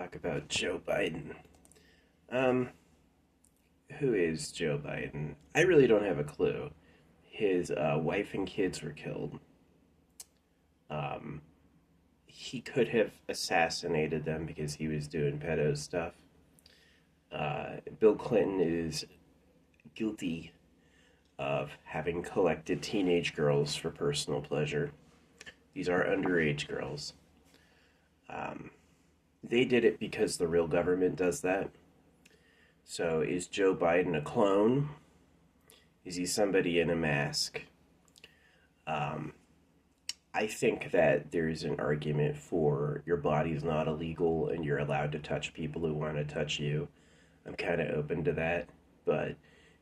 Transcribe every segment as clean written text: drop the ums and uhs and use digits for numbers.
talk about Joe Biden. Um, who is Joe Biden? I really don't have a clue. His wife and kids were killed. Um, he could have assassinated them because he was doing pedo stuff. Bill Clinton is guilty of having collected teenage girls for personal pleasure. These are underage girls. Um, they did it because the real government does that. So is Joe Biden a clone? Is he somebody in a mask? Um, I think that there's an argument for your body's not illegal and you're allowed to touch people who want to touch you. I'm kind of open to that, but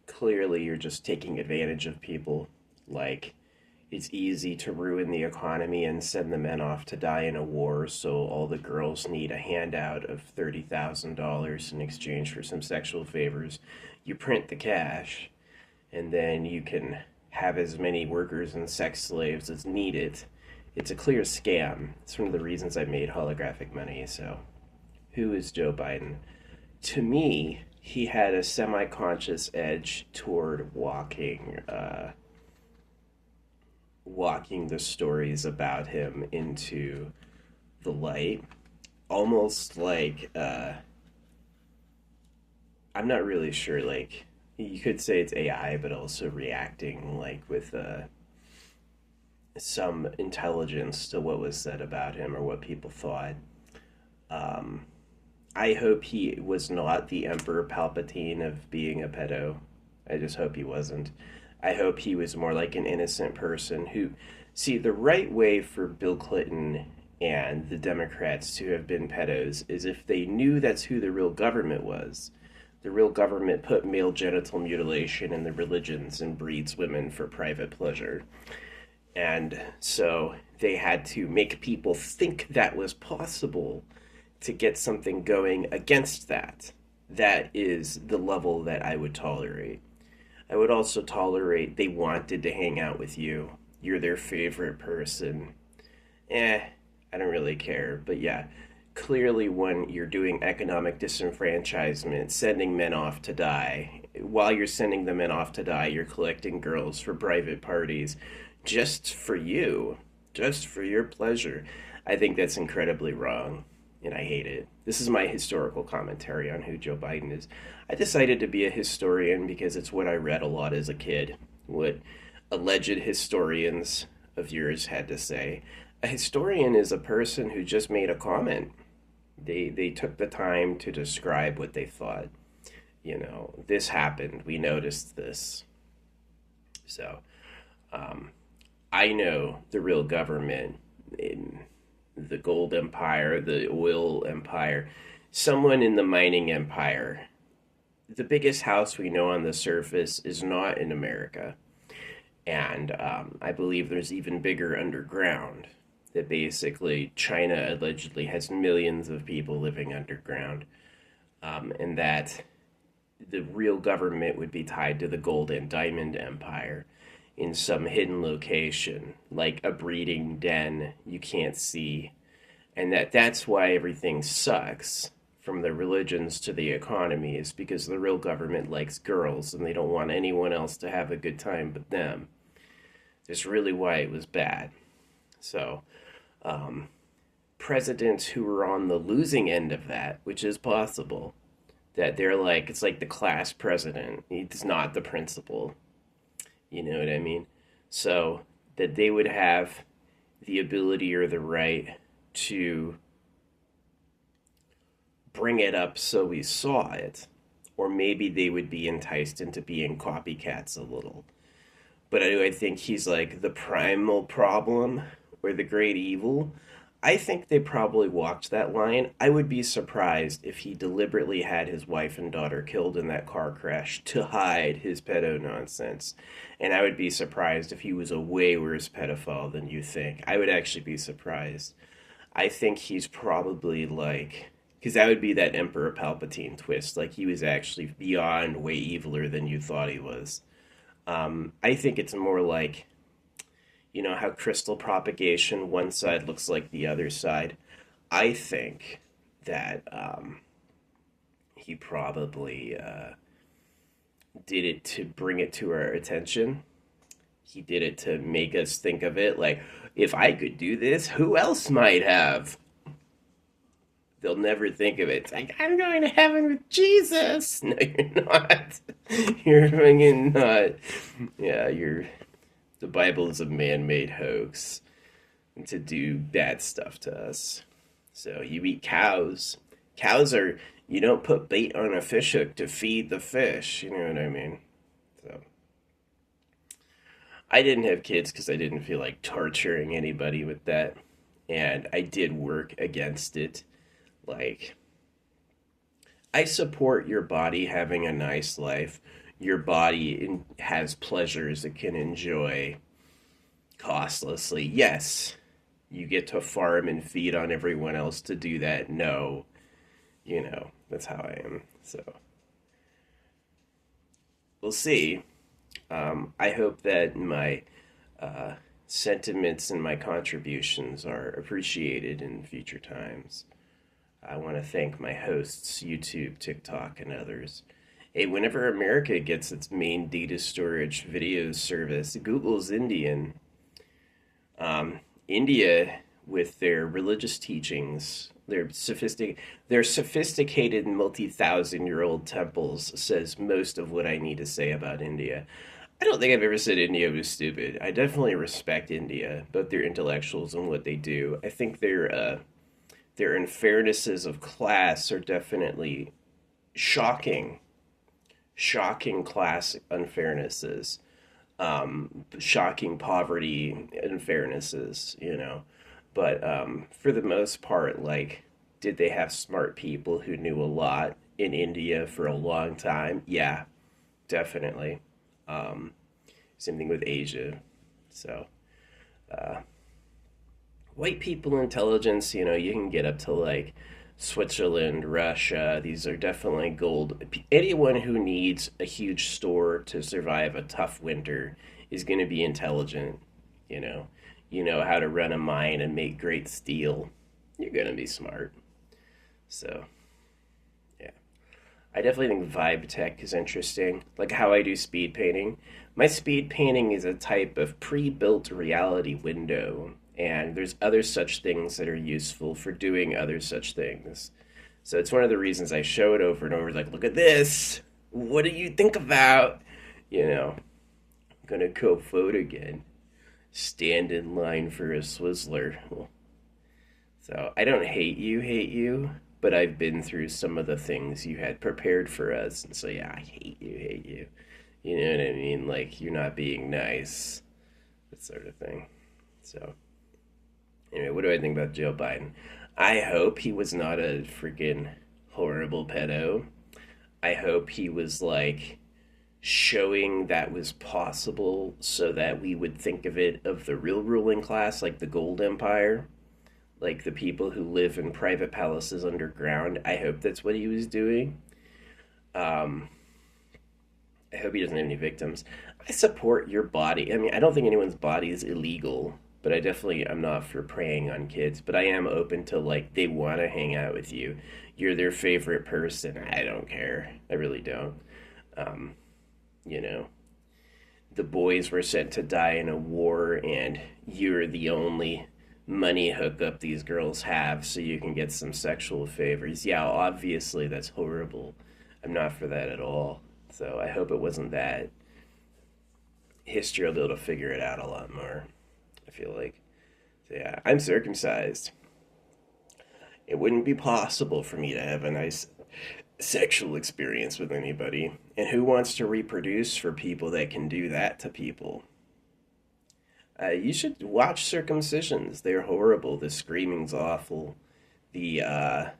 clearly you're just taking advantage of people. Like, it's easy to ruin the economy and send the men off to die in a war, so all the girls need a handout of $30,000 in exchange for some sexual favors. You print the cash, and then you can have as many workers and sex slaves as needed. It's a clear scam. It's one of the reasons I made holographic money. So, who is Joe Biden? To me, he had a semi conscious edge toward walking the stories about him into the light. Almost like, I'm not really sure, like, you could say it's AI, but also reacting, like, with some intelligence to what was said about him or what people thought. Um, I hope he was not the Emperor Palpatine of being a pedo. I just hope he wasn't. I hope he was more like an innocent person who. See, the right way for Bill Clinton and the Democrats to have been pedos is if they knew that's who the real government was. The real government put male genital mutilation in the religions and breeds women for private pleasure. And so they had to make people think that was possible to get something going against that. That is the level that I would tolerate. I would also tolerate they wanted to hang out with you. You're their favorite person. I don't really care. But yeah, clearly when you're doing economic disenfranchisement, sending men off to die, while you're sending the men off to die, you're collecting girls for private parties just for you, just for your pleasure. I think that's incredibly wrong, and I hate it. This is my historical commentary on who Joe Biden is. I decided to be a historian because it's what I read a lot as a kid, what alleged historians of yours had to say. A historian is a person who just made a comment. They took the time to describe what they thought. You know, this happened. We noticed this. So, um, I know the real government in the gold empire, the oil empire, someone in the mining empire. The biggest house we know on the surface is not in America. And I believe there's even bigger underground. That basically China allegedly has millions of people living underground. And that the real government would be tied to the gold and diamond empire in some hidden location, like a breeding den you can't see, and that's why everything sucks from the religions to the economy is because the real government likes girls and they don't want anyone else to have a good time but them. That's really why it was bad. So, um, presidents who were on the losing end of that, which is possible, that they're like, it's like the class president, he's not the principal. You know what I mean? So that they would have the ability or the right to bring it up so we saw it, or maybe they would be enticed into being copycats a little. But I think he's like the primal problem or the great evil. I think they probably walked that line. I would be surprised if he deliberately had his wife and daughter killed in that car crash to hide his pedo nonsense. And I would be surprised if he was a way worse pedophile than you think. I would actually be surprised. I think he's probably like, because that would be that Emperor Palpatine twist. Like he was actually beyond way eviler than you thought he was. I think it's more like, you know, how crystal propagation, one side looks like the other side. I think that he probably did it to bring it to our attention. He did it to make us think of it like, if I could do this, who else might have? They'll never think of it. It's like, I'm going to heaven with Jesus. No, you're not. You're fucking not. Yeah, you're. The Bible is a man made hoax to do bad stuff to us. So you eat cows. Cows are. You don't put bait on a fish hook to feed the fish. You know what I mean? So I didn't have kids because I didn't feel like torturing anybody with that. And I did work against it. Like, I support your body having a nice life. Your body has pleasures it can enjoy costlessly. Yes, you get to farm and feed on everyone else to do that. No, that's how I am. So we'll see. I hope that my uh, sentiments and my contributions are appreciated in future times. I want to thank my hosts, YouTube, TikTok, and others. Hey, whenever America gets its main data storage video service, Google's Indian. India, with their religious teachings, their sophisticated multi-thousand-year-old temples, says most of what I need to say about India. I don't think I've ever said India was stupid. I definitely respect India, both their intellectuals and what they do. I think their unfairnesses of class are definitely shocking, shocking class unfairnesses, shocking poverty unfairnesses. But for the most part, like, did they have smart people who knew a lot in India for a long time? Yeah, definitely. Um, Same thing with Asia. So, uh, white people intelligence, you can get up to like Switzerland, Russia. These are definitely gold. Anyone who needs a huge store to survive a tough winter is going to be intelligent. You know, you know how to run a mine and make great steel. You're going to be smart. So, yeah. I definitely think vibe tech is interesting. Like how I do speed painting. My speed painting is a type of pre built reality window, and there's other such things that are useful for doing other such things. So it's one of the reasons I show it over and over. Like, look at this. What do you think about? I'm gonna go vote again. Stand in line for a Swizzler. So I don't hate you, but I've been through some of the things you had prepared for us, and so yeah, I hate you. You know what I mean? Like, you're not being nice, that sort of thing. So anyway, what do I think about Joe Biden? I hope he was not a freaking horrible pedo. I hope he was like showing that was possible so that we would think of the real ruling class, like the Gold Empire, like the people who live in private palaces underground. I hope that's what he was doing. Um, I hope he doesn't have any victims. I support your body. I mean, I don't think anyone's body is illegal, but I'm not for preying on kids. But I am open to, like, they want to hang out with you. You're their favorite person. I don't care. I really don't. Um, you know, the boys were sent to die in a war, and you're the only money hookup these girls have so you can get some sexual favors. Yeah, obviously that's horrible. I'm not for that at all. So I hope it wasn't that. History will be able to figure it out a lot more, I feel like. So yeah, I'm circumcised. It wouldn't be possible for me to have a nice sexual experience with anybody. And who wants to reproduce for people that can do that to people? You should watch circumcisions. They're horrible. The screaming's awful. The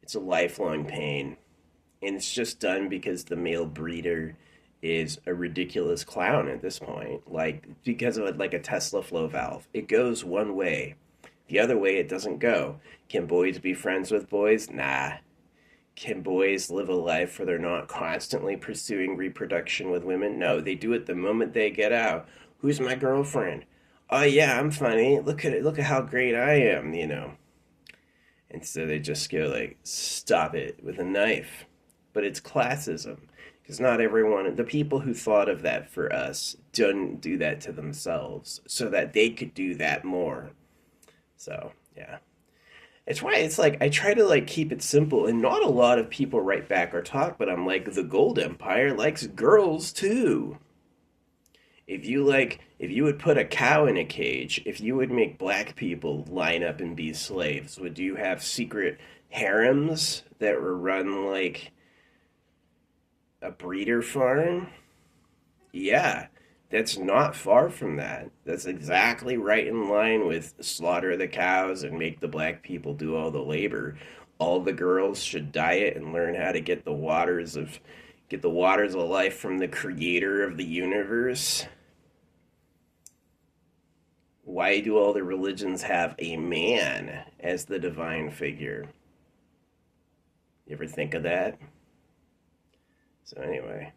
it's a lifelong pain, and it's just done because the male breeder is a ridiculous clown at this point. Like, because of like a Tesla flow valve, it goes one way. The other way, it doesn't go. Can boys be friends with boys? Nah. Can boys live a life where they're not constantly pursuing reproduction with women? No, they do it the moment they get out. Who's my girlfriend? Oh yeah, I'm funny. Look at it. Look at how great I am. And so they just go like, stop it with a knife. But it's classism. Because not everyone, the people who thought of that for us, didn't do that to themselves so that they could do that more. So, yeah. It's why it's like I try to like keep it simple, and not a lot of people write back or talk, but I'm like, the Gold Empire likes girls too. If you would put a cow in a cage, if you would make black people line up and be slaves, would you have secret harems that were run like a breeder farm? Yeah, that's not far from that. That's exactly right in line with slaughter the cows and make the black people do all the labor. All the girls should diet and learn how to get the waters of life from the creator of the universe. Why do all the religions have a man as the divine figure? You ever think of that? So anyway,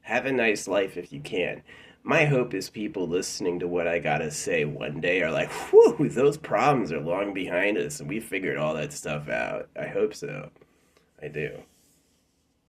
have a nice life if you can. My hope is people listening to what I gotta say one day are like, whew, those problems are long behind us and we figured all that stuff out. I hope so. I do.